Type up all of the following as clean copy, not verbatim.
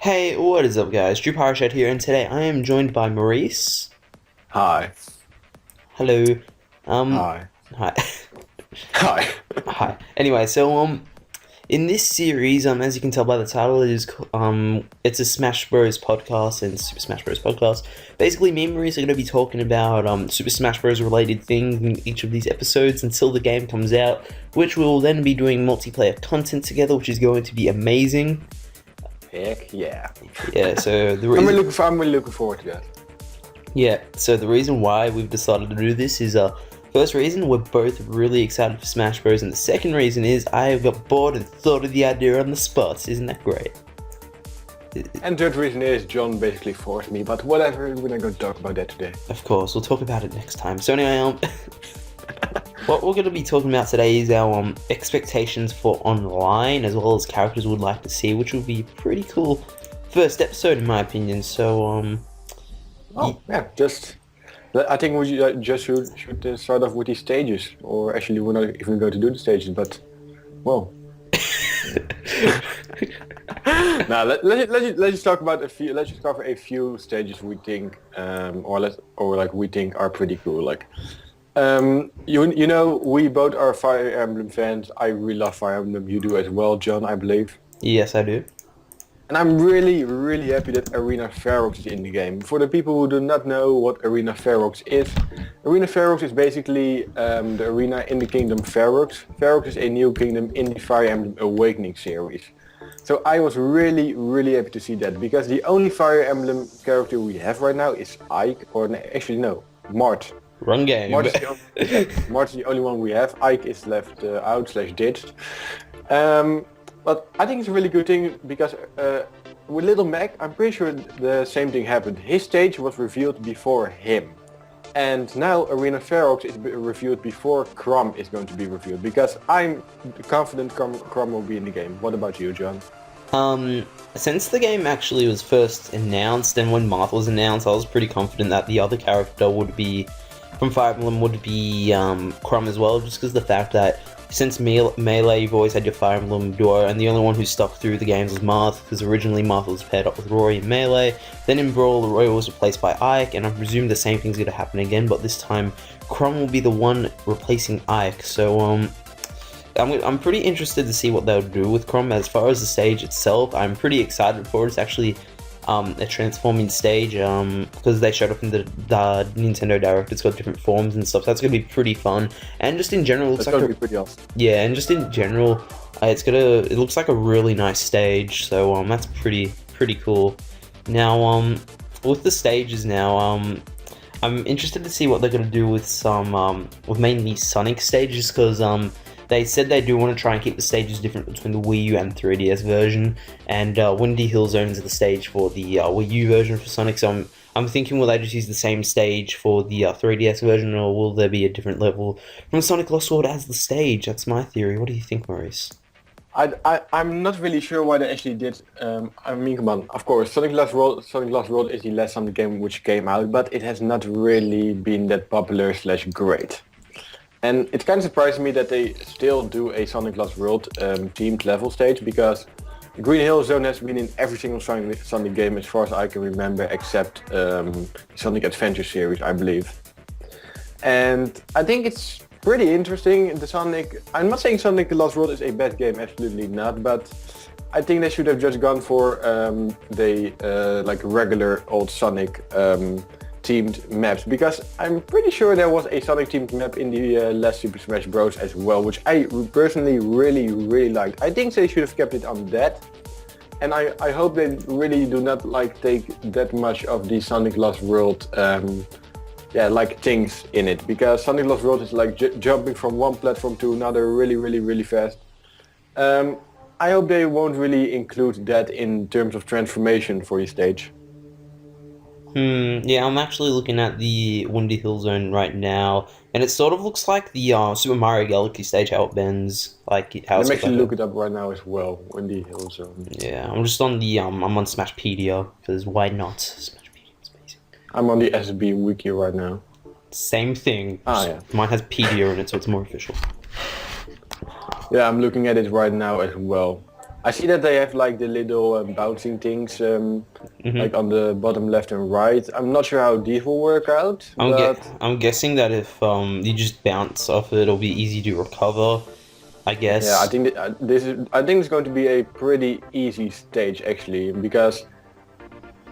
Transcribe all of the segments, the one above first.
Hey, what is up, guys? Drew Parashat here, and today I am joined by Maurice. Hi. Hello. Um, Hi. hi. Hi. Hi. Anyway, in this series, as you can tell by the title, it's a Smash Bros. Podcast and Super Smash Bros. Podcast. Basically, me and Maurice are going to be talking about Super Smash Bros. Related things in each of these episodes until the game comes out, which we'll then be doing multiplayer content together, which is going to be amazing. Heck yeah. Yeah. So I'm really looking forward to that. Yeah, so the reason why we've decided to do this is, first reason, we're both really excited for Smash Bros. And the second reason is I got bored and thought of the idea on the spot. Isn't that great? And third reason is John basically forced me, but whatever, we're not going to talk about that today. Of course, we'll talk about it next time. So anyway, what we're going to be talking about today is our expectations for online, as well as characters we'd like to see, which will be a pretty cool first episode in my opinion. So, yeah, I think we just should start off with these stages, or actually we're not even going to do the stages, but, well. Now let's just talk about let's just cover a few stages we think, we think are pretty cool. Like, you know, we both are Fire Emblem fans. I really love Fire Emblem. You do as well, John, I believe. yes, I do. And I'm really happy that Arena Ferox is in the game. For the people who do not know what Arena Ferox is basically the arena in the kingdom Ferox. Ferox is a new kingdom in the Fire Emblem Awakening series. So I was really happy to see that, because the only Fire Emblem character we have right now is Ike, actually no, Mart. Wrong game. Mart's the only one we have. Ike is left out/ditched. But I think it's a really good thing, because with Little Mac, I'm pretty sure the same thing happened. His stage was revealed before him. And now Arena Ferox is revealed before Chrom is going to be revealed, because I'm confident Chrom will be in the game. What about you, John? Since the game actually was first announced, and when Marth was announced, I was pretty confident that the other character would be, from Fire Emblem, would be Chrom as well, just because the fact that since Melee, you've always had your Fire Emblem duo, and the only one who stuck through the games was Marth, because originally Marth was paired up with Roy in Melee. Then in Brawl, Roy was replaced by Ike, and I presume the same thing's going to happen again, but this time Chrom will be the one replacing Ike. So I'm pretty interested to see what they'll do with Chrom. As far as the stage itself, I'm pretty excited for it. It's actually a transforming stage, because they showed up in the Nintendo Direct. It's got different forms and stuff, so that's gonna be pretty fun. And just in general, It's gonna be pretty awesome. Yeah, and just in general, it looks like a really nice stage. So that's pretty cool. Now, with the stages now, I'm interested to see what they're gonna do with some with mainly Sonic stages, because they said they do want to try and keep the stages different between the Wii U and 3DS version, and Windy Hill Zone is the stage for the Wii U version for Sonic. So I'm thinking, will they just use the same stage for the 3DS version, or will there be a different level from Sonic Lost World as the stage? That's my theory. What do you think, Maurice? I'm not really sure why they actually did. I mean, come on. Of course, Sonic Lost World is the last Sonic game which came out, but it has not really been that popular/great. And it kind of surprised me that they still do a Sonic Lost World themed level stage, because Green Hill Zone has been in every single Sonic game as far as I can remember, except Sonic Adventure series, I believe. And I think it's pretty interesting. I'm not saying Sonic Lost World is a bad game, absolutely not, but I think they should have just gone for like regular old Sonic themed maps, because I'm pretty sure there was a Sonic themed map in the last Super Smash Bros. As well, which I personally really liked. I think they should have kept it on that, and I hope they really do not take that much of the Sonic Lost World things in it, because Sonic Lost World is like jumping from one platform to another really fast. I hope they won't really include that in terms of transformation for your stage. Yeah, I'm actually looking at the Windy Hill Zone right now, and it sort of looks like the Super Mario Galaxy stage, how it bends, like how I'm it's got actually like look it up right now as well, Windy Hill Zone. yeah, I'm just on the I'm on Smashpedia, because why not? Smashpedia is amazing. I'm on the SB wiki right now. Same thing. Yeah. Mine has Pedia in it, so it's more official. Yeah, I'm looking at it right now as well. I see that they have like the little bouncing things like on the bottom left and right. I'm not sure how these will work out, but I'm guessing that if you just bounce off it, it'll be easy to recover. I guess. yeah, I think I think it's going to be a pretty easy stage actually, because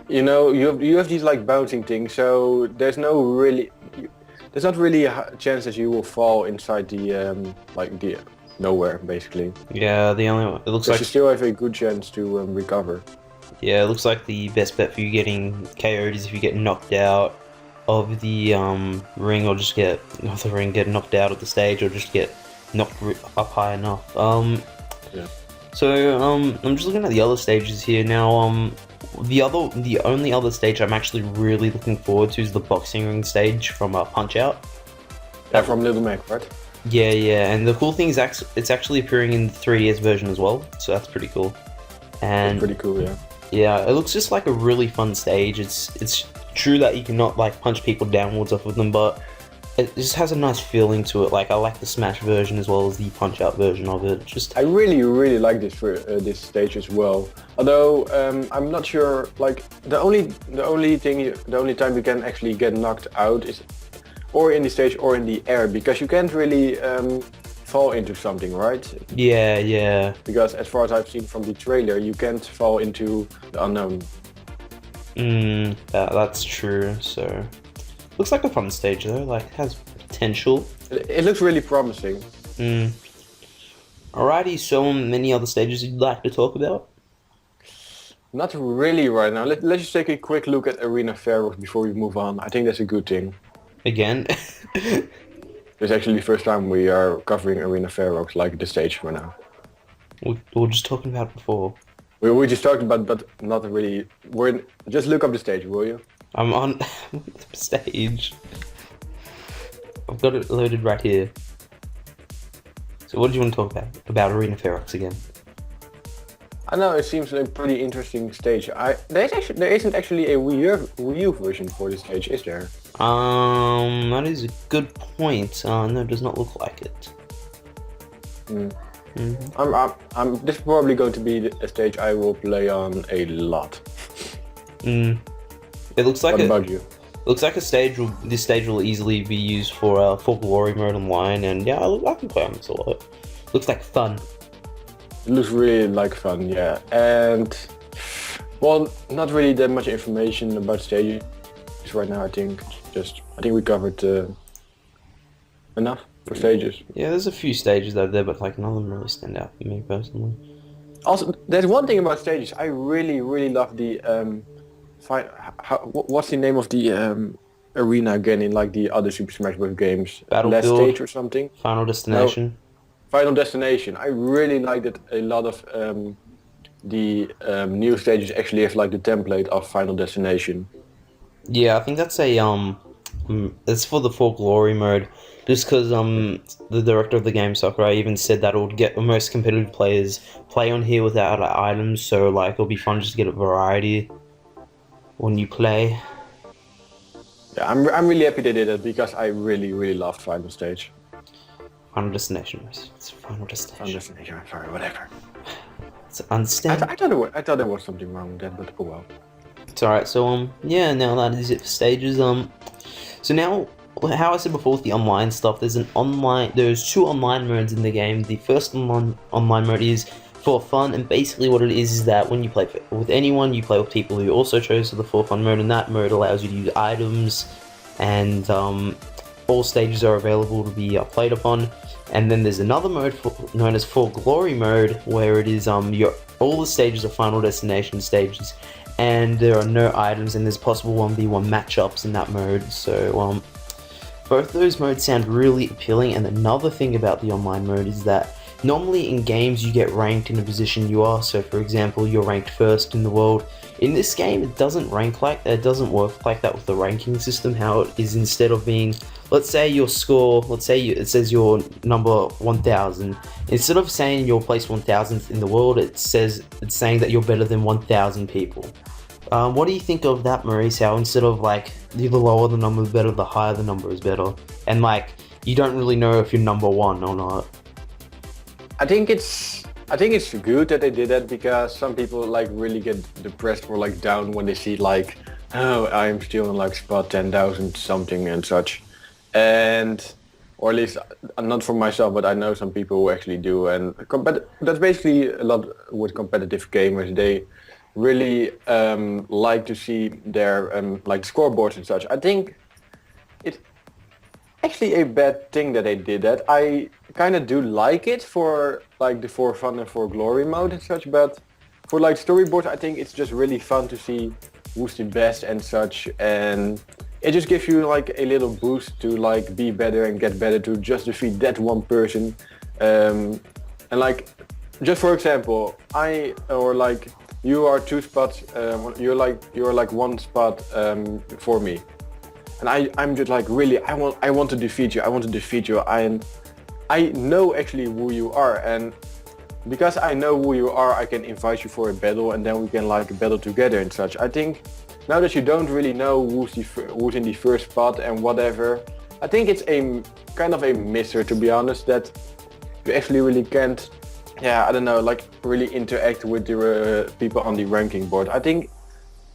you have these like bouncing things, so there's not really a chance that you will fall inside the like the nowhere basically. Yeah, it looks So like you still have a good chance to recover. yeah, it looks like the best bet for you getting KO'd is if you get knocked out of the ring, or just get not the ring, get knocked out of the stage, or just get knocked up high enough. Yeah. So I'm just looking at the other stages here now. The only other stage I'm actually really looking forward to is the boxing ring stage from Punch Out. Yeah, from Little Mac, right? Yeah, and the cool thing is it's actually appearing in the 3DS version as well, so that's pretty cool. And Pretty cool, yeah. yeah, it looks just like a really fun stage. It's true that you cannot like punch people downwards off of them, but it just has a nice feeling to it. Like I like the Smash version as well as the Punch Out version of it. Just I really like this stage as well. Although I'm not sure. Like the only time you can actually get knocked out is or in the stage or in the air, because you can't really fall into something, right? yeah. Because as far as I've seen from the trailer, you can't fall into the unknown. That's true. So looks like a fun stage though. Like it has potential. It looks really promising. Alrighty, so many other stages you'd like to talk about? Not really right now. Let's just take a quick look at Arena Pharaohs before we move on. I think that's a good thing. Again? It's actually the first time we are covering Arena Pharaohs, like the stage for now. we were just talking about it before. We just talked about, but not really. Just look up the stage, will you? I'm on the stage. I've got it loaded right here. So what do you want to talk about Arena Ferox again? I know it seems like a pretty interesting stage. There isn't actually a Wii U version for this stage, is there? That is a good point. No, it does not look like it. This is probably going to be a stage I will play on a lot. It looks like What about you? Looks like this stage will easily be used for Glory mode online, and yeah, I can play on this a lot. Looks like fun. It looks really like fun, yeah. And well, not really that much information about stages right now. I think we covered enough for stages. Yeah, there's a few stages out there, but like none of them really stand out for me personally. Also, there's one thing about stages. I really love the what's the name of the arena again in like the other Super Smash Bros. Games? Battlefield, Last Stage or something? Final Destination. No, Final Destination. I really like that a lot of the new stages actually have like the template of Final Destination. Yeah, I think that's it's for the Full Glory mode. Just because the director of the game, Sakurai, even said that it would get most competitive players play on here without items, so like it'll be fun just to get a variety when you play. Yeah, I'm really happy they did it because I really loved Final Stage. Final Destination. It's Final Destination. Final Destination. I'm sorry, whatever. It's understand. I thought there was something wrong with that, but oh well. It's alright. So yeah, now that is it for stages. So now, how I said before with the online stuff, there's two online modes in the game. The first online mode is for fun, and basically what it is that when you play with anyone, you play with people who also chose the for fun mode, and that mode allows you to use items, and all stages are available to be played upon. And then there's another mode known as For Glory mode, where it is all the stages are Final Destination stages, and there are no items, and there's possible 1v1 matchups in that mode. So both those modes sound really appealing. And another thing about the online mode is that normally in games you get ranked in a position you are. So for example, you're ranked first in the world. In this game, it doesn't work like that with the ranking system. How it is, instead of being, let's say your score, it says you're number 1000. Instead of saying you're placed 1000th in the world, it's saying that you're better than 1000 people. What do you think of that, Maurice? How instead of like the lower the number is better, the higher the number is better, and like you don't really know if you're number one or not. I think it's I think it's good that they did that because some people like really get depressed or like down when they see like, oh, I'm still in like spot 10,000 something and such, and or at least not for myself, but I know some people who actually do, and that's basically a lot with competitive gamers. They really like to see their like scoreboards and such. I think it's actually a bad thing that they did that. I kind of do like it for like the for fun and for glory mode and such, but for like storyboards, I think it's just really fun to see who's the best and such, and it just gives you like a little boost to like be better and get better to just defeat that one person, and like just for example, I or like you are 2 spots, you're like 1 spot for me. And I'm just like really I want to defeat you. I want to defeat you. I know actually who you are, and because I know who you are, I can invite you for a battle, and then we can like battle together and such. I think now that you don't really know who's in the first spot and whatever, I think it's a kind of a misser, to be honest, that you actually really can't, yeah, I don't know, like really interact with the people on the ranking board. I think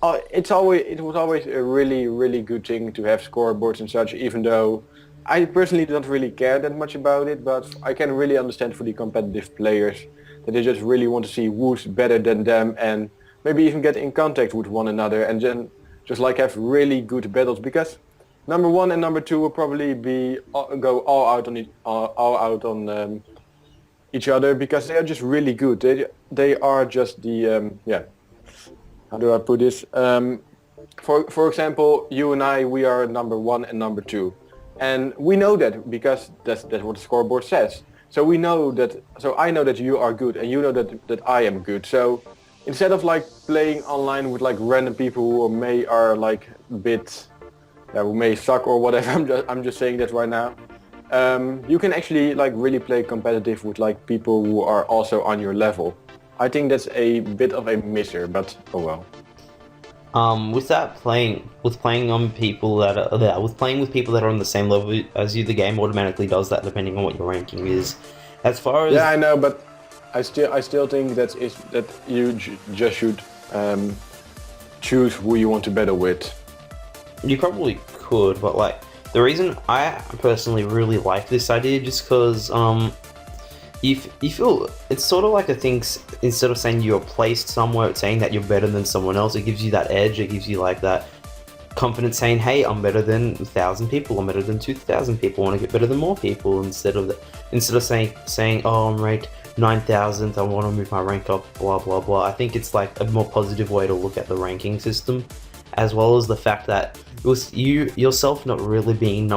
it was always a really good thing to have scoreboards and such, even though I personally don't really care that much about it, but I can really understand for the competitive players that they just really want to see who's better than them and maybe even get in contact with one another and then just like have really good battles, because number 1 and number 2 will probably be go all out on each other because they are just really good. They are just the yeah. How do I put this? For example, you and I, we are number 1 and number 2, and we know that because that's what the scoreboard says. So we know that. So I know that you are good, and you know that I am good. So instead of like playing online with like random people who are like a bit, who may suck or whatever. I'm just saying that right now. You can actually like really play competitive with like people who are also on your level. I think that's a bit of a misser, but oh well. With that playing on people that are there, with playing with people that are on the same level as you, the game automatically does that depending on what your ranking is. As far as Yeah, I know, but I still think that you just should choose who you want to battle with. you probably could, but like the reason I personally really like this idea just because you feel it's sort of like a thing. Instead of saying you're placed somewhere, it's saying that you're better than someone else. It gives you that edge. It gives you like that confidence, saying, "Hey, I'm better than 1,000 people. I'm better than 2,000 people. I want to get better than more people." Instead of saying, "Oh, I'm ranked 9,000th. I want to move my rank up." Blah blah blah. I think it's like a more positive way to look at the ranking system, as well as the fact that it was you yourself not really being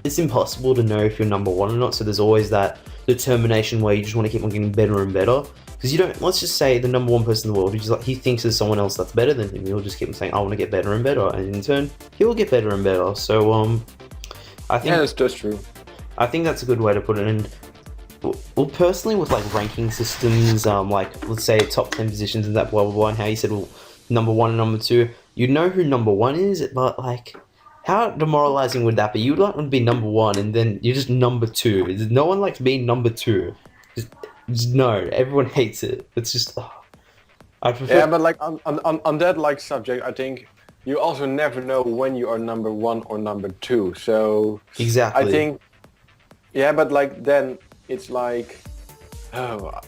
it's impossible to know if you're number 1 or not. So there's always that determination where you just want to keep on getting better and better, because you don't, let's just say the number 1 person in the world he thinks there's someone else that's better than him, he'll just keep on saying, I want to get better and better, and in turn he will get better and better. So I think that's true. I think that's a good way to put it. And well, personally, with like ranking systems, like let's say top 10 positions and that blah blah blah, and how you said, well, number 1 and number 2, you know who number 1 is, but like how demoralizing would that be? You'd like to be number 1 and then you're just number 2. No one likes being number 2. Just no, everyone hates it. It's just, I prefer. Yeah, but like on that like subject, I think you also never know when you are number 1 or number 2. So Exactly. I think, yeah, but like then it's like, oh,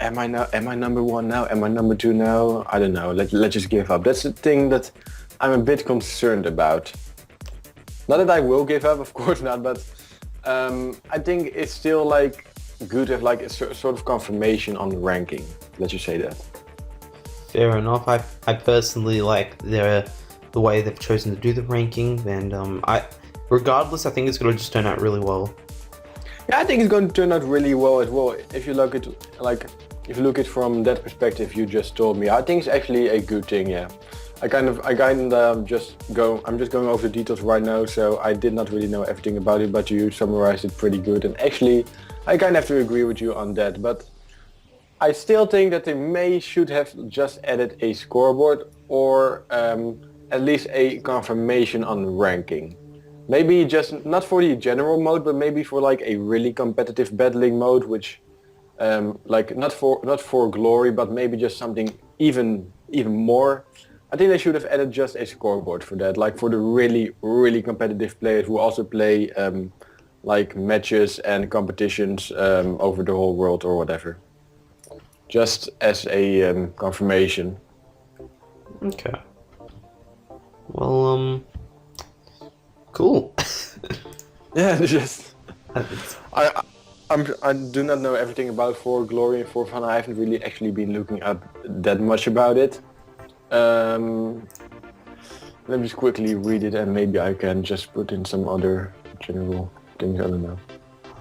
am I number 1 now? Am I number 2 now? I don't know. Let's just give up. That's the thing that I'm a bit concerned about. Not that I will give up, of course not, but I think it's still like good to have like a sort of confirmation on the ranking. Let's just say that. Fair enough. I personally like the way they've chosen to do the ranking, and regardless, I think it's going to just turn out really well. Yeah, I think it's going to turn out really well as well. If you look at from that perspective you just told me, I think it's actually a good thing. Yeah, I'm just going over the details right now, so I did not really know everything about it, but you summarized it pretty good. And actually, I kind of have to agree with you on that. But I still think that they should have just added a scoreboard or at least a confirmation on ranking. Maybe just not for the general mode, but maybe for like a really competitive battling mode, which Like not for glory, but maybe just something even more. I think they should have added just a scoreboard for that, like for the really competitive players who also play like matches and competitions over the whole world or whatever. Just as a confirmation. Okay. Well, cool. Yeah, just I do not know everything about For Glory and For Fun. I haven't really actually been looking up that much about it. Let me just quickly read it and maybe I can just put in some other general things. I don't know.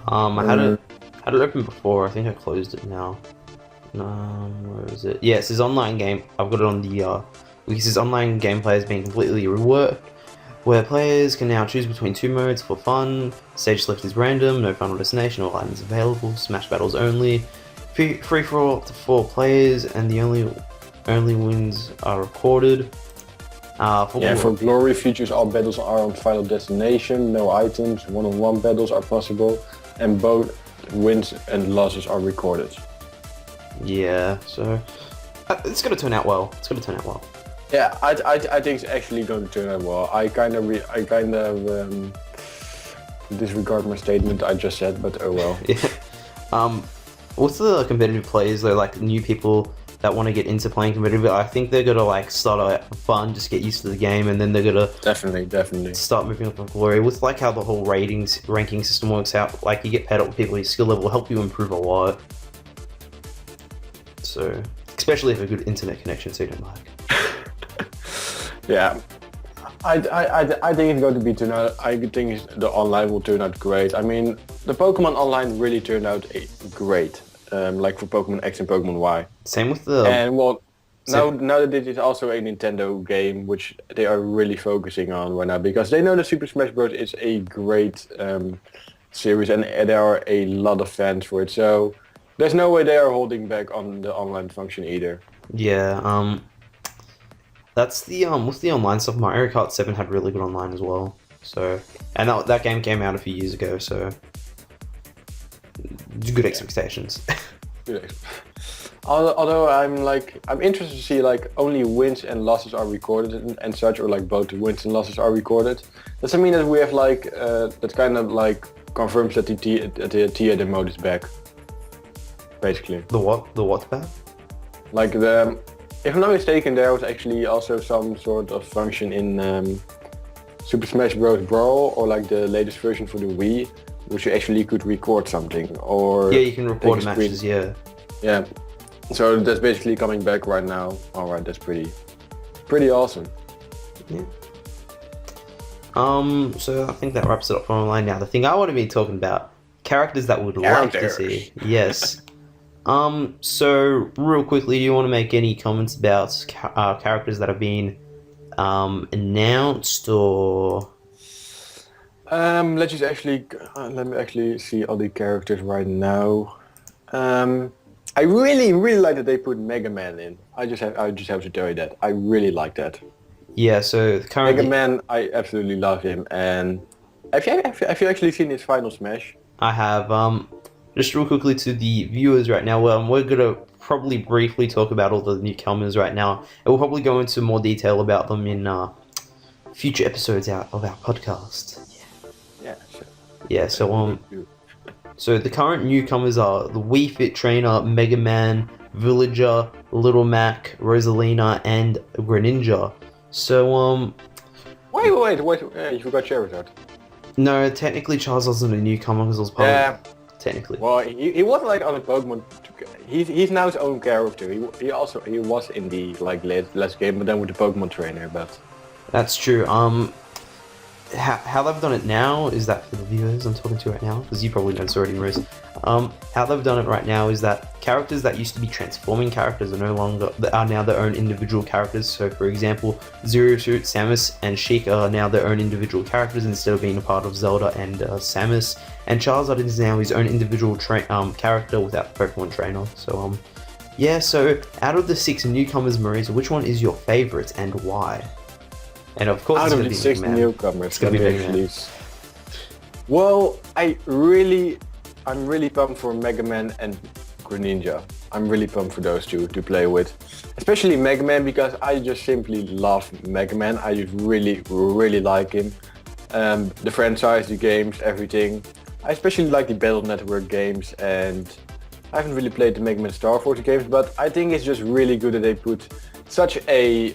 I had it open before. I think I closed it now. Where is it? Yeah, it says online game. I've got it on the it says online gameplay has been completely reworked, where players can now choose between two modes for fun. Stage select is random, no final destination, all items available, smash battles only, free for all up to 4 players, and the only wins are recorded. For Glory features, all battles are on final destination, no items, one-on-one battles are possible, and both wins and losses are recorded. Yeah, so it's gonna turn out well. Yeah, I think it's actually going to turn out well. I kind of disregard my statement I just said, but oh well. Yeah. What's the competitive players though? Like new people that want to get into playing competitive. I think they're gonna like start out for fun, just get used to the game, and then they're gonna definitely start moving up in glory. It's like how the whole ranking system works out. Like you get paired up with people, your skill level will help you improve a lot. So, especially if a good internet connection, so you don't like. Yeah, I think it's going to be I think the online will turn out great. I mean, the Pokemon Online really turned out great. Like for Pokemon X and Pokemon Y. Same with the. And well, now that it is also a Nintendo game, which they are really focusing on right now, because they know that Super Smash Bros. Is a great series, and there are a lot of fans for it. So there's no way they are holding back on the online function either. Yeah. That's the with the online stuff. Mario Kart 7 had really good online as well. So, and that game came out a few years ago. So, good expectations. Although I'm interested to see like only wins and losses are recorded and such, or like both wins and losses are recorded. Does that mean that we have like that kind of like confirms that the theater mode is back? Basically. The what? The what's back? Like if I'm not mistaken, there was actually also some sort of function in Super Smash Bros. Brawl, or like the latest version for the Wii, which you actually could record something, or yeah, you can record matches. Yeah. Yeah. So that's basically coming back right now. All right, that's pretty awesome. Yeah. So I think that wraps it up for online now. The thing I want to be talking about, characters that would like to see. Yes. So real quickly, do you want to make any comments about characters that have been announced, or? Let me actually see all the characters right now. I really like that they put Mega Man in. I just have to tell you that I really like that. Yeah. So currently, Mega Man, I absolutely love him. And have you actually seen his Final Smash? I have. Just real quickly to the viewers right now, we're going to probably briefly talk about all the newcomers right now, and we'll probably go into more detail about them in future episodes out of our podcast. Yeah, sure. Yeah, so the current newcomers are the Wii Fit Trainer, Mega Man, Villager, Little Mac, Rosalina, and Greninja. So, Wait, you forgot Charizard. No, technically Charles wasn't a newcomer because it was part of... Technically. Well, he wasn't like on a Pokemon. He's now his own character. He was in the like last game, but then with the Pokemon trainer. But that's true. How they've done it now is that for the viewers I'm talking to right now, because you probably know it's already, Maurice. How they've done it right now is that characters that used to be transforming characters are now their own individual characters. So, for example, Zero Suit, Samus, and Sheik are now their own individual characters instead of being a part of Zelda and Samus. And Charizard is now his own individual character without the Pokemon trainer. So, yeah. So, out of the 6 newcomers, Maurice, which one is your favorite and why? And of course, out of the 6 newcomers, it's gonna be actually. Well, I'm really pumped for Mega Man and Greninja. I'm really pumped for those two to play with. Especially Mega Man, because I just simply love Mega Man. I just really like him. The franchise, the games, everything. I especially like the Battle Network games, and I haven't really played the Mega Man Star Force games, but I think it's just really good that they put such a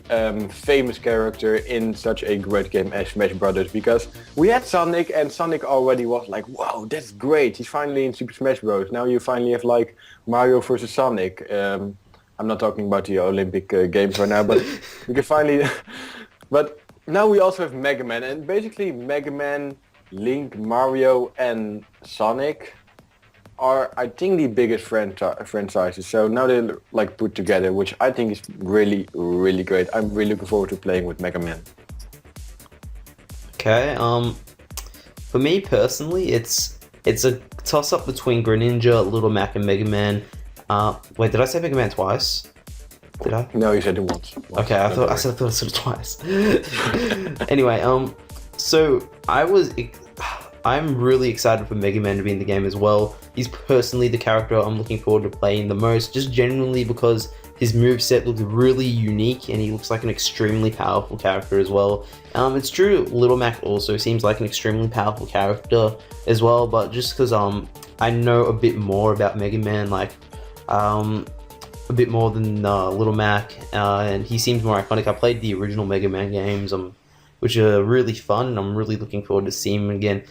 famous character in such a great game as Smash Brothers, because we had Sonic, and Sonic already was like, wow, that's great, he's finally in Super Smash Bros. Now you finally have like Mario versus Sonic. I'm not talking about the Olympic games right now, but we can finally... But now we also have Mega Man, and basically Mega Man, Link, Mario and Sonic are, I think, the biggest franchises. So now they're like put together, which I think is really great. I'm really looking forward to playing with Mega Man. Okay, for me personally, it's a toss-up between Greninja, Little Mac, and Mega Man. Wait, did I say Mega Man twice? Did I? No, you said it once. Okay, I thought I said it twice. Anyway, so I'm really excited for Mega Man to be in the game as well. He's personally the character I'm looking forward to playing the most, just genuinely because his moveset looks really unique and he looks like an extremely powerful character as well. It's true, Little Mac also seems like an extremely powerful character as well, but just because I know a bit more about Mega Man, like a bit more than Little Mac, and he seems more iconic. I played the original Mega Man games, which are really fun, and I'm really looking forward to seeing him again.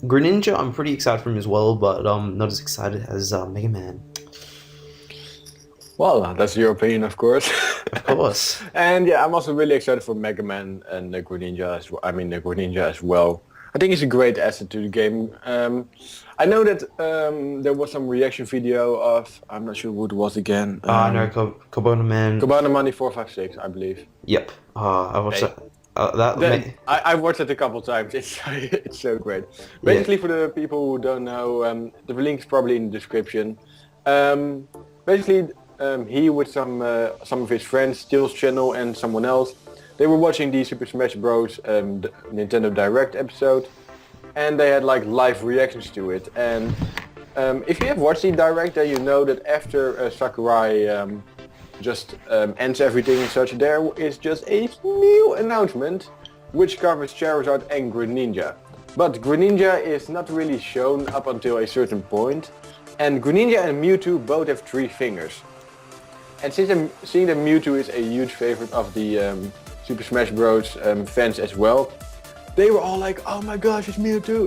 Greninja, I'm pretty excited for him as well, but not as excited as Mega Man. Well, that's your opinion, of course. Of course. And yeah, I'm also really excited for Mega Man and the Greninja as well. The Greninja as well. I think it's a great asset to the game. I know that there was some reaction video of, I'm not sure who it was again. No, Cabana Man. Cabana Money 456, I believe. Yep. I watched that. I watched it a couple times. It's so great. Basically, for the people who don't know, the link is probably in the description. Basically, he with some of his friends, Steel's channel and someone else, they were watching the Super Smash Bros. Nintendo Direct episode, and they had like live reactions to it. And if you have watched the Direct, then you know that after Sakurai just ends everything and such, there is just a new announcement which covers Charizard and Greninja. But Greninja is not really shown up until a certain point, and Greninja and Mewtwo both have 3 fingers. And seeing that Mewtwo is a huge favorite of the Super Smash Bros. Fans as well, they were all like, oh my gosh, it's Mewtwo,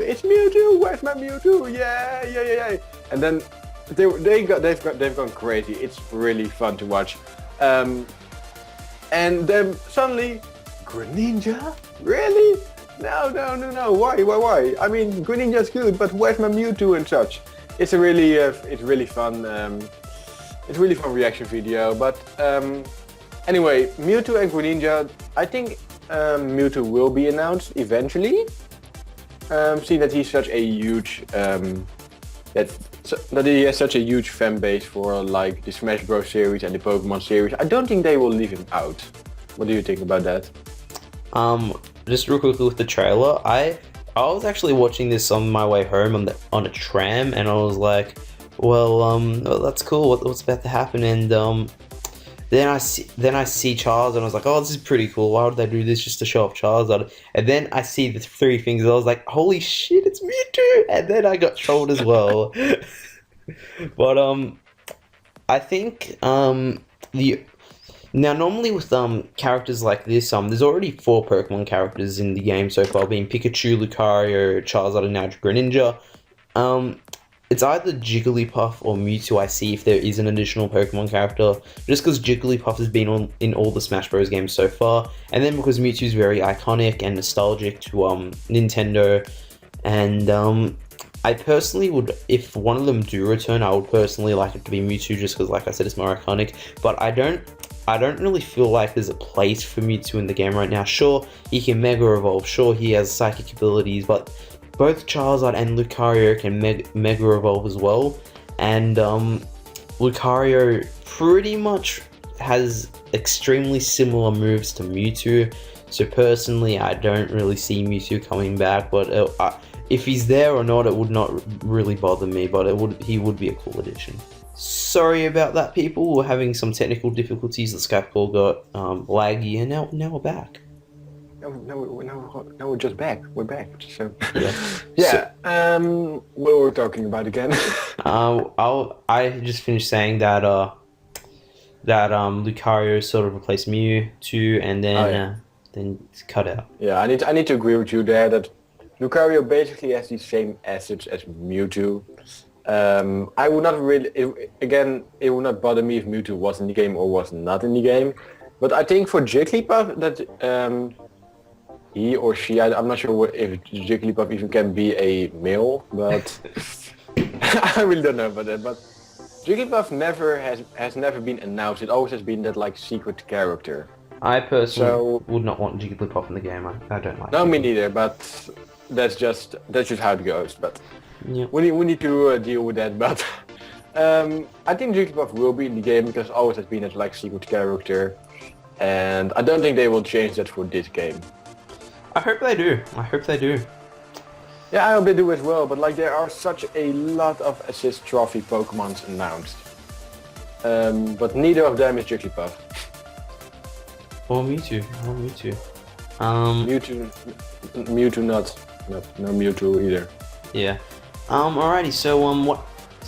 where's my Mewtwo, yeah. And then they've gone crazy. It's really fun to watch. And then suddenly, Greninja? Really? No. Why? I mean, Greninja's good, but where's my Mewtwo and such? It's a really, it's really fun reaction video. But anyway, Mewtwo and Greninja, I think Mewtwo will be announced eventually. Seeing that he's such a huge that he has such a huge fan base for like the Smash Bros series and the Pokemon series. I don't think they will leave him out. What do you think about that? Just real quickly with the trailer, I was actually watching this on my way home on a tram, and I was like, well, that's cool. What's about to happen? And then I see Charizard, and I was like, oh, this is pretty cool. Why would they do this just to show off Charizard? And then I see the 3 fingers. I was like, holy shit, it's Mewtwo! And then I got trolled as well. But I think now normally with characters like this, there's already 4 Pokemon characters in the game so far, being Pikachu, Lucario, Charizard, and now Greninja. It's either Jigglypuff or Mewtwo I see if there is an additional Pokemon character, just because Jigglypuff has been in all the Smash Bros. Games so far, and then because Mewtwo is very iconic and nostalgic to Nintendo, and I personally would, if one of them do return, I would personally like it to be Mewtwo, just because, like I said, it's more iconic, but I don't really feel like there's a place for Mewtwo in the game right now. Sure, he can Mega Evolve, sure he has psychic abilities, but both Charizard and Lucario can Mega Evolve as well, and Lucario pretty much has extremely similar moves to Mewtwo, so personally I don't really see Mewtwo coming back, but if he's there or not, it would not really bother me, but he would be a cool addition. Sorry about that, people. We're having some technical difficulties. The Skype call got laggy, and now we're back. No, we're just back. We're back. So Yeah. yeah. What were we talking about again? I just finished saying that Lucario sort of replaced Mewtwo, and then it's cut out. Yeah, I need to agree with you there that Lucario basically has the same assets as Mewtwo. I would not really, it would not bother me if Mewtwo was in the game or was not in the game. But I think for Jigglypuff that he or she, I'm not sure if Jigglypuff even can be a male, but I really don't know about that. But Jigglypuff has never been announced. It always has been that like secret character. I personally would not want Jigglypuff in the game. I don't like. No, me neither. But that's just how it goes. But yeah. we need to deal with that. But I think Jigglypuff will be in the game because it always has been that like secret character, and I don't think they will change that for this game. I hope they do. Yeah, I hope they do as well. But like there are such a lot of assist trophy Pokemons announced, but neither of them is Jigglypuff. Or Mewtwo. Mewtwo not no Mewtwo either. Yeah. Alrighty. So what?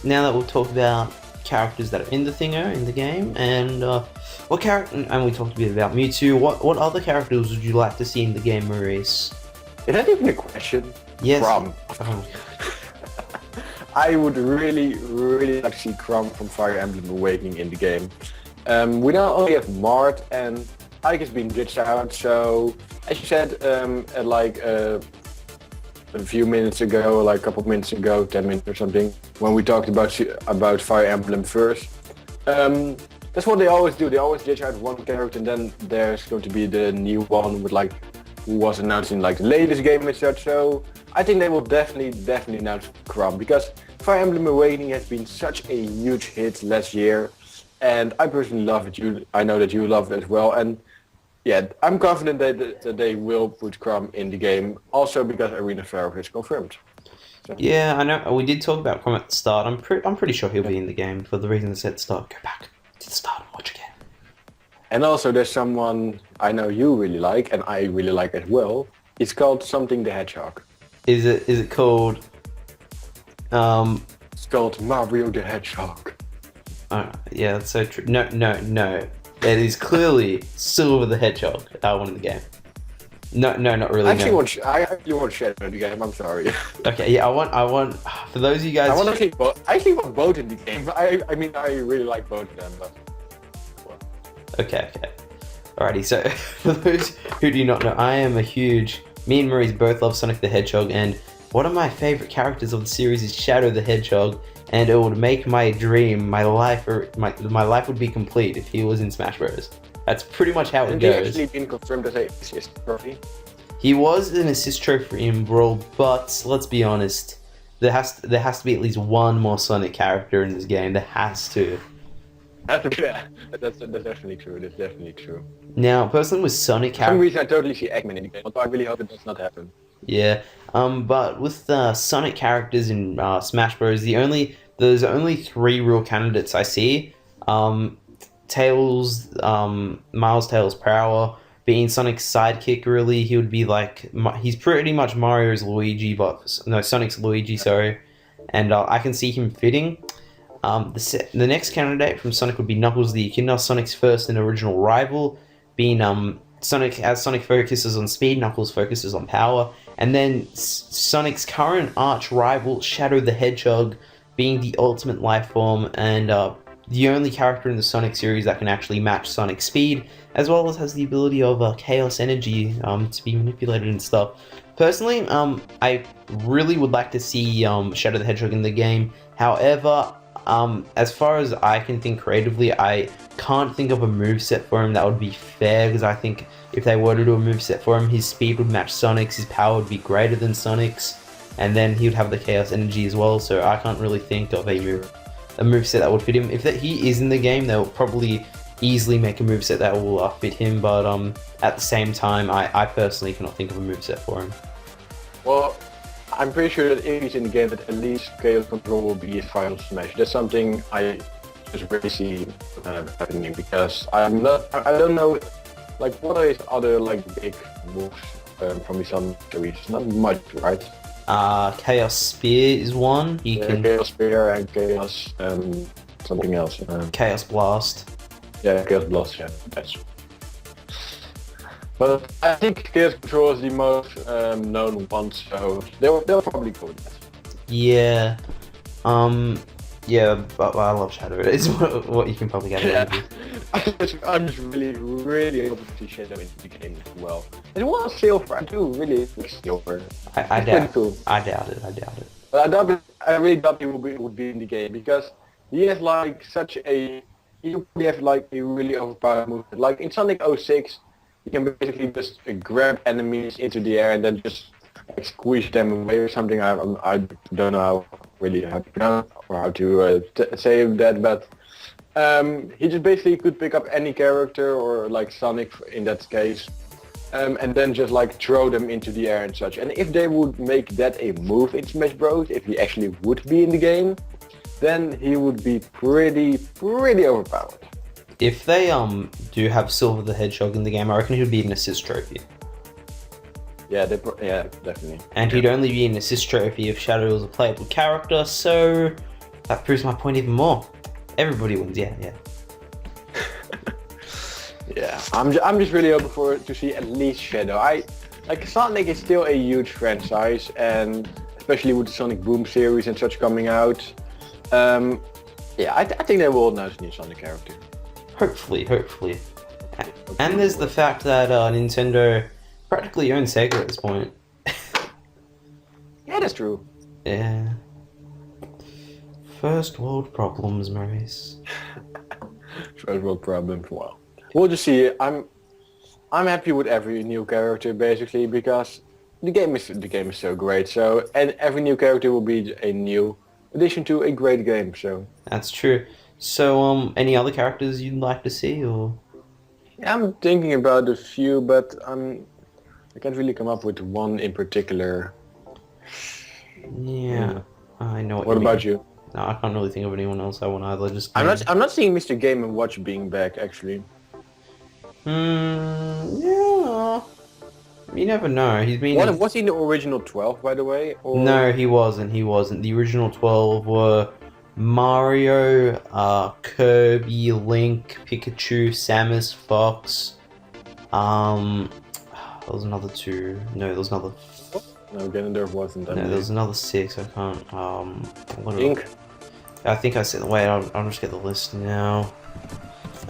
Now that we'll talk about characters that are in the game, and what character? And we talked a bit about Mewtwo. What other characters would you like to see in the game, Maurice? Is that even a question? Yes. Chrom. I would really like to see Chrom from Fire Emblem Awakening in the game. We now only have Mart and Ike has been glitched out, so as you said, a few minutes ago, like a couple of minutes ago, 10 minutes or something, when we talked about Fire Emblem first. That's what they always do. They always glitch out one character and then there's going to be the new one with like who was announced in like the latest game and such. So I think they will definitely announce Chrom because Fire Emblem Awakening has been such a huge hit last year, and I personally love it. I know that you love it as well, and yeah, I'm confident that they will put Chrom in the game, also because Arena Pharaoh is confirmed. So. Yeah, I know. We did talk about Chrom at the start. I'm pretty sure he'll be in the game for the reason I said at the start. Go back to the start and watch again. And also there's someone I know you really like, and I really like as well. It's called something the Hedgehog. Is it called? It's called Mario the Hedgehog. Yeah, that's so true. No. It is clearly Silver the Hedgehog. I want in the game. No, not really. I actually want Shadow in the game. I'm sorry. Okay, yeah, I want. For those of you guys, I actually want both in the game. I mean, I really like both of them. But okay. Alrighty. So for those who do not know, I am a huge. Me and Maurice both love Sonic the Hedgehog, and one of my favorite characters of the series is Shadow the Hedgehog. And it would make my dream, my life would be complete if he was in Smash Bros. That's pretty much how it goes. Has he actually been confirmed as an assist trophy? He was an assist trophy in Brawl, but let's be honest, there has to be at least one more Sonic character in this game. There has to. Yeah, that's definitely true. That's definitely true. Now, personally, with Sonic characters, for some reason I totally see Eggman in the game, but I really hope it does not happen. Yeah, but with Sonic characters in Smash Bros, there's only 3 real candidates I see. Tails, Miles Tails Prower, being Sonic's sidekick. Really, he would be like he's pretty much Mario's Luigi, but no, Sonic's Luigi. Sorry, and I can see him fitting. The next candidate from Sonic would be Knuckles the Echidna, Sonic's first and original rival, being Sonic focuses on speed, Knuckles focuses on power, and then Sonic's current arch rival, Shadow the Hedgehog, being the ultimate life form and the only character in the Sonic series that can actually match Sonic's speed, as well as has the ability of chaos energy to be manipulated and stuff. Personally, I really would like to see Shadow the Hedgehog in the game. However, as far as I can think creatively, I can't think of a moveset for him that would be fair, because I think if they were to do a moveset for him, his speed would match Sonic's, his power would be greater than Sonic's, and then he would have the chaos energy as well, so I can't really think of a moveset that would fit him. If he is in the game, they'll probably easily make a moveset that will fit him, but at the same time, I personally cannot think of a moveset for him. Well, I'm pretty sure that if he's in the game, that at least Chaos Control will be his final smash. That's something I just really see happening, because I don't know, like, what are his other like big moves from his own series? Not much, right? Chaos Spear is one. You Yeah, can Chaos Spear and Chaos something else. Chaos Blast. Yeah, Chaos Blast. Yeah, that's. But I think Chaos Control is the most known one, so they'll probably go with that. Yeah. Yeah, but I love Shadow. It's what you can probably get out of it. I'm just really hoping to see Shadow into the game as well. And well, Silver, I do really like Silver. I It's doubt. pretty cool. I doubt it. I doubt it. But I really doubt he would be in the game, because he has like such a, he would have like a really overpowered movement. Like in Sonic 06, you can basically just grab enemies into the air and then just like squeeze them away or something. I don't know how to pronounce or how to say that, but he just basically could pick up any character, or like Sonic in that case, and then just like throw them into the air and such. And if they would make that a move in Smash Bros, if he actually would be in the game, then he would be pretty overpowered. If they do have Silver the Hedgehog in the game, I reckon he would be an assist trophy. Yeah, yeah, definitely. And he'd only be an assist trophy if Shadow was a playable character, so that proves my point even more. Everybody wins, yeah. Yeah, I'm just really hoping to see at least Shadow. Like Sonic is still a huge franchise, and especially with the Sonic Boom series and such coming out. Yeah, I think they will announce a new Sonic character. Hopefully. And there's the fact that Nintendo practically owns Sega at this point. Yeah, that's true. Yeah. First world problems, Maurice. First world problem. Well, we'll just see. I'm happy with every new character basically, because the game is so great. So, and every new character will be a new addition to a great game. So That's true. So, any other characters you'd like to see, or? I'm thinking about a few, but I can't really come up with one in particular. Yeah, I know What about you? No, I can't really think of anyone else I want either. Just I'm not seeing Mr. Game & Watch being back actually. Yeah. You never know. He's been. Was he in the original 12, by the way? Or... No, he wasn't. The original 12 were Mario, Kirby, Link, Pikachu, Samus, Fox. There was another 2. No, there was another. No, Ganondorf wasn't. No, there was another 6. I can't. What Link. I think I said. Wait, I'll just get the list now.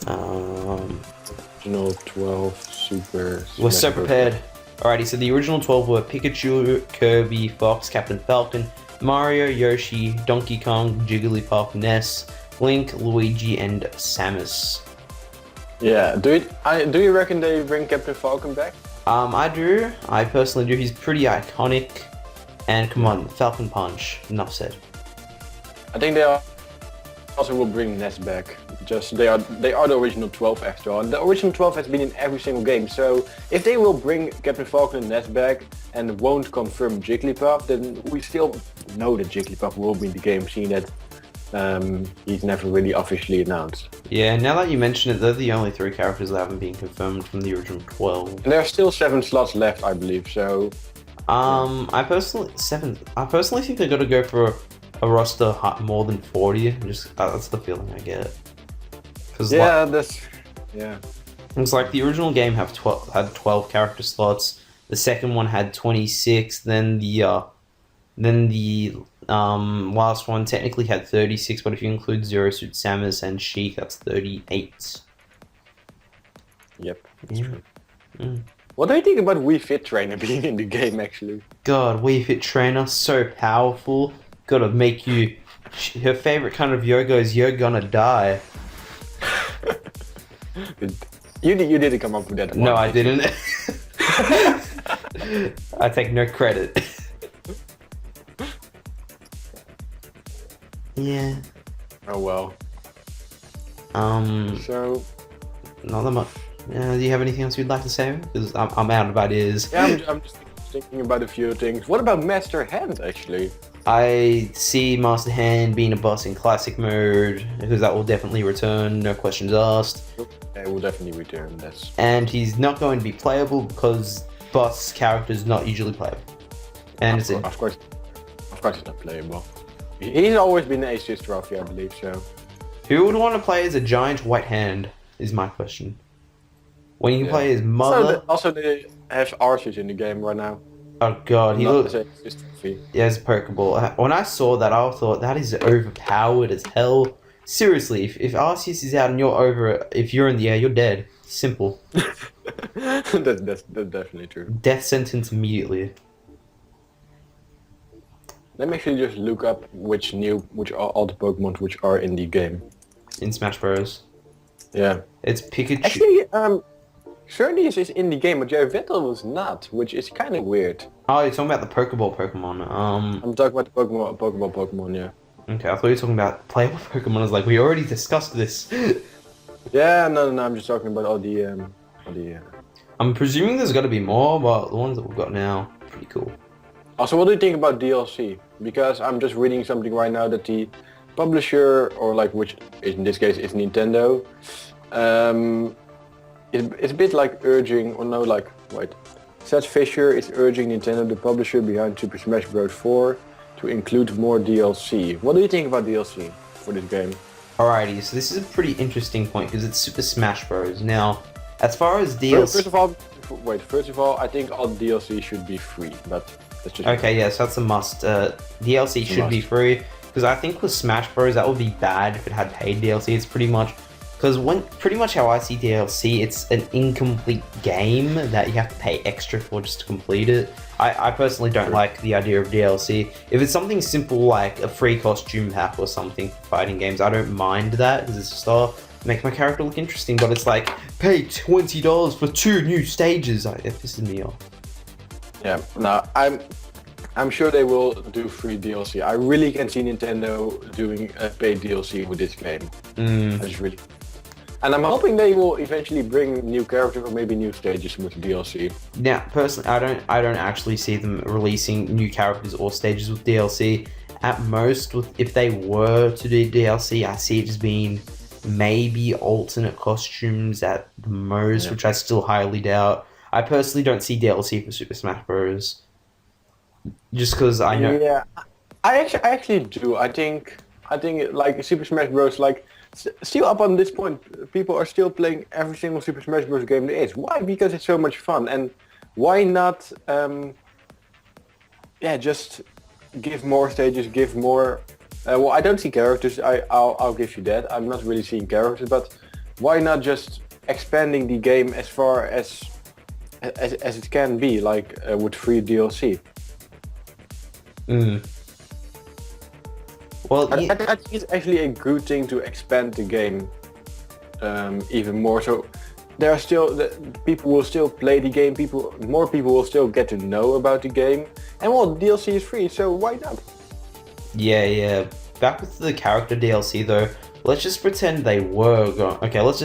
Original 12 Super. We're so prepared. Alrighty, so the original 12 were Pikachu, Kirby, Fox, Captain Falcon, Mario, Yoshi, Donkey Kong, Jigglypuff, Ness, Link, Luigi, and Samus. Yeah. Do you reckon they bring Captain Falcon back? I do. I personally do. He's pretty iconic. And come on, Falcon Punch. Enough said. I think they also will bring Ness back. Just they are the original 12 after all. And the original 12 has been in every single game. So if they will bring Captain Falcon and Ness back and won't confirm Jigglypuff, then we still know that Jigglypuff will be in the game, seeing that he's never really officially announced. Yeah, now that you mention it, they're the only 3 characters that haven't been confirmed from the original 12. And there are still 7 slots left, I believe. So I personally think they're gonna go for a roster more than 40. Just that's the feeling I get. Yeah, It's like the original game had 12 character slots. The second one had 26. Then the last one technically had 36, but if you include Zero Suit Samus and Sheik, that's 38. Yep. That's Yeah. true. What do you think about Wii Fit Trainer being in the game actually? God, Wii Fit Trainer, so powerful. Gotta make you. Her favorite kind of yoga is you're gonna die. You didn't come up with that one. No, I didn't. I take no credit. Yeah. Oh well. So. Not that much. Do you have anything else you'd like to say? Because I'm out of ideas. Yeah, I'm just thinking about a few things. What about Master Hand actually? I see Master Hand being a boss in classic mode because that will definitely return, no questions asked. It will definitely return. That's And he's not going to be playable because boss characters not usually playable. And it's of course, it's not playable. He's always been an Aces trophy, I believe. So who would want to play as a giant white hand? Is my question. When you can play as mother. Also, they have Arceus in the game right now. Oh god, he looks. Yeah, it's Pokeball. When I saw that, I thought that is overpowered as hell. Seriously, if Arceus is out and you're over, if you're in the air, you're dead. Simple. that's definitely true. Death sentence immediately. Let me actually just look up which are all the Pokemon which are in the game. In Smash Bros. Yeah. It's Pikachu. Actually, Xerneas is in the game, but Vettel was not, which is kind of weird. Oh, you're talking about the Pokeball Pokemon. I'm talking about the Pokemon, yeah. Okay, I thought you were talking about playable Pokemon. I was like, we already discussed this. Yeah, no, I'm just talking about all the. I'm presuming there's got to be more, but the ones that we've got now, pretty cool. Also, what do you think about DLC? Because I'm just reading something right now that the publisher, or like which in this case is Nintendo, it's a bit like urging, or no, like, wait. Seth Fisher is urging Nintendo, the publisher behind Super Smash Bros. 4, to include more DLC. What do you think about DLC for this game? Alrighty, so this is a pretty interesting point because it's Super Smash Bros. Now, as far as DLC... First of all, I think all DLC should be free, but that's just... Okay, yes, that's a must. DLC should be free, because I think with Smash Bros. That would be bad if it had paid DLC. It's pretty much... Because pretty much how I see DLC, it's an incomplete game that you have to pay extra for just to complete it. I personally don't like the idea of DLC. If it's something simple like a free costume pack or something for fighting games, I don't mind that, because it's just, make my character look interesting, but it's like, pay $20 for 2 new stages. It pisses me off. Yeah, no, I'm sure they will do free DLC. I really can see Nintendo doing a paid DLC with this game. That's really... And I'm hoping they will eventually bring new characters or maybe new stages with DLC. Now, personally, I don't actually see them releasing new characters or stages with DLC. At most, if they were to do DLC, I see it as being maybe alternate costumes at the most, which I still highly doubt. I personally don't see DLC for Super Smash Bros. Just because I know. Yeah, I actually do. I think like Super Smash Bros. Like. Still up on this point, people are still playing every single Super Smash Bros. Game there is. Why? Because it's so much fun. And why not, just give more stages, give more... well, I don't see characters, I'll give you that. I'm not really seeing characters, but why not just expanding the game as far as it can be, like with free DLC? Well, I think it's actually a good thing to expand the game even more. So there are still people will still play the game. More people will still get to know about the game. And well, DLC is free, so why not? Yeah. Back with the character DLC though. Let's just pretend they were going. Okay, let's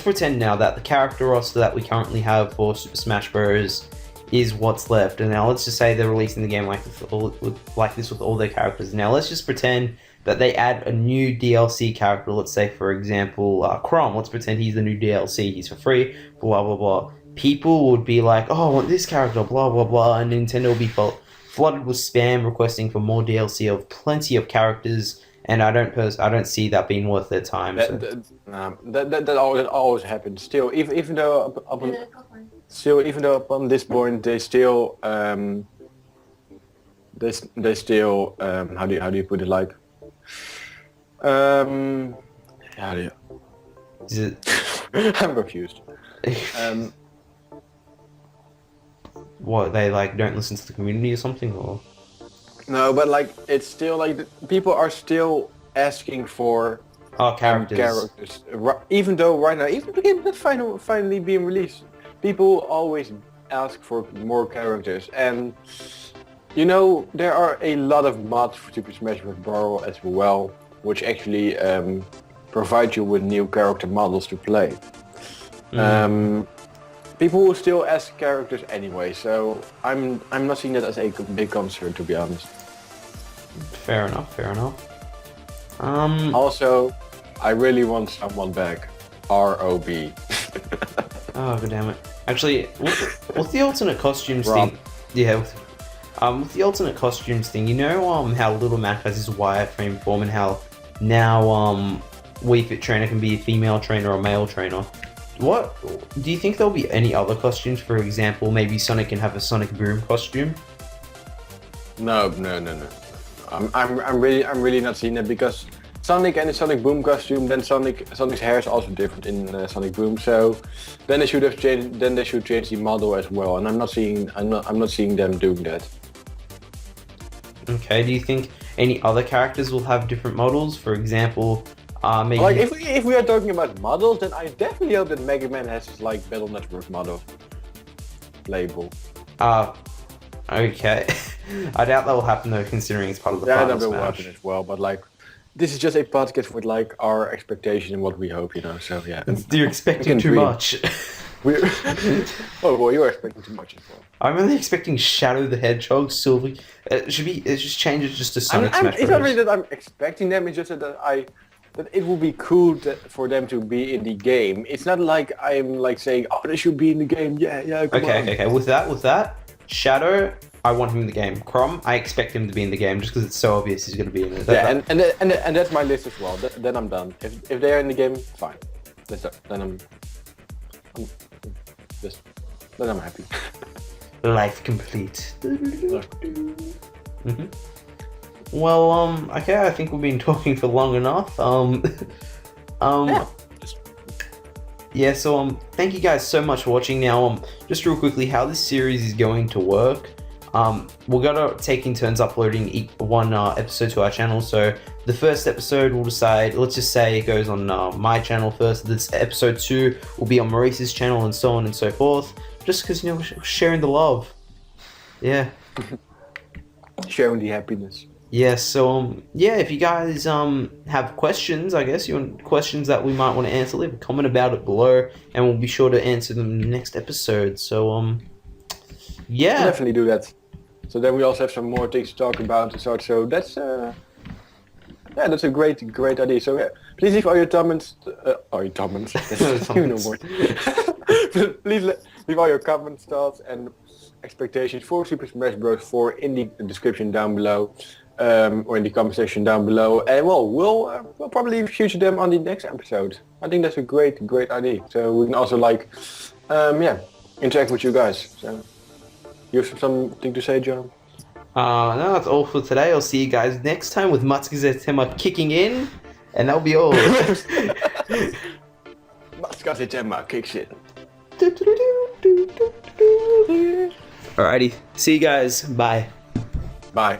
pretend now that the character roster that we currently have for Super Smash Bros. Is what's left, and now let's just say they're releasing the game like this with all their characters. Now let's just pretend that they add a new DLC character. Let's say, for example, Chrom. Let's pretend he's the new DLC. He's for free. Blah blah blah. People would be like, "Oh, I want this character." Blah blah blah, and Nintendo will be flooded with spam requesting for more DLC of plenty of characters. And I don't see that being worth their time. That always happens. Still, even though upon this point they still how do you put it, like how do you... Is it... I'm confused. What, they like don't listen to the community or something, or? No, but like it's still like people are still asking for characters. Even though right now, even the game not finally being released, people always ask for more characters. And you know, there are a lot of mods for Super Smash Bros. As well, which actually provide you with new character models to play. People will still ask characters anyway, so I'm not seeing that as a big concern, to be honest. Fair enough. Fair enough. Also, I really want someone back. R.O.B. Oh, god damn it. Actually, what's the alternate costumes Rob. thing? Yeah, with the alternate costumes thing, you know how Little Mac has his wireframe form and how now Wii Fit Trainer can be a female trainer or male trainer. What do you think there'll be any other costumes? For example, maybe Sonic can have a Sonic Boom costume. No. I'm really not seeing that because Sonic and the Sonic Boom costume, then Sonic's hair is also different in Sonic Boom. So then they should have changed. Then they should change the model as well. And I'm not seeing them doing that. Okay. Do you think any other characters will have different models? For example, maybe. Like if we are talking about models, then I definitely hope that Mega Man has his like Battle Network model label. Okay. I doubt that will happen though, considering it's part of the Yeah, final that will Smash. happen as well. But like, this is just a podcast with like our expectation and what we hope, you know. So yeah. You're expecting can too dream. much. We oh well, you're expecting too much as well. I'm only expecting Shadow the Hedgehog, Silver. It just changes just to Sonic Smash It's not Bros. really that I'm expecting them. It's just that it will be cool for them to be in the game. It's not like I'm like saying, oh, they should be in the game. Yeah, come on. Okay. With that, Shadow, I want him in the game. Crom, I expect him to be in the game just because it's so obvious he's going to be in it. Yeah, and that's my list as well. Then I'm done. If they're in the game, fine. Then I'm happy. Life complete. Well, okay, I think we've been talking for long enough. Yeah, so thank you guys so much for watching. Now, just real quickly, how this series is going to work. We're gonna taking turns uploading one episode to our channel. So the first episode we'll decide. Let's just say it goes on my channel first. This episode 2 will be on Maurice's channel, and so on and so forth. Just because we're sharing the love. Yeah. Sharing the happiness. Yeah, so yeah, if you guys have questions, I guess you want questions that we might want to answer, leave a comment about it below, and we'll be sure to answer them in the next episode. So yeah, We'll definitely do that. So then we also have some more things to talk about and such. So that's that's a great idea. So yeah, please leave all your comments. Your comments. You know more. Please leave all your comments, thoughts, and expectations for Super Smash Bros. 4 in the description down below. Or in the comment section down below, and we'll probably feature them on the next episode. I think that's a great idea. So we can also like, interact with you guys. So you have something to say, John? No, that's all for today. I'll see you guys next time with Matsukaze Tema kicking in, and that'll be all. Matsukaze Tema kicks in. Alrighty, see you guys. Bye. Bye.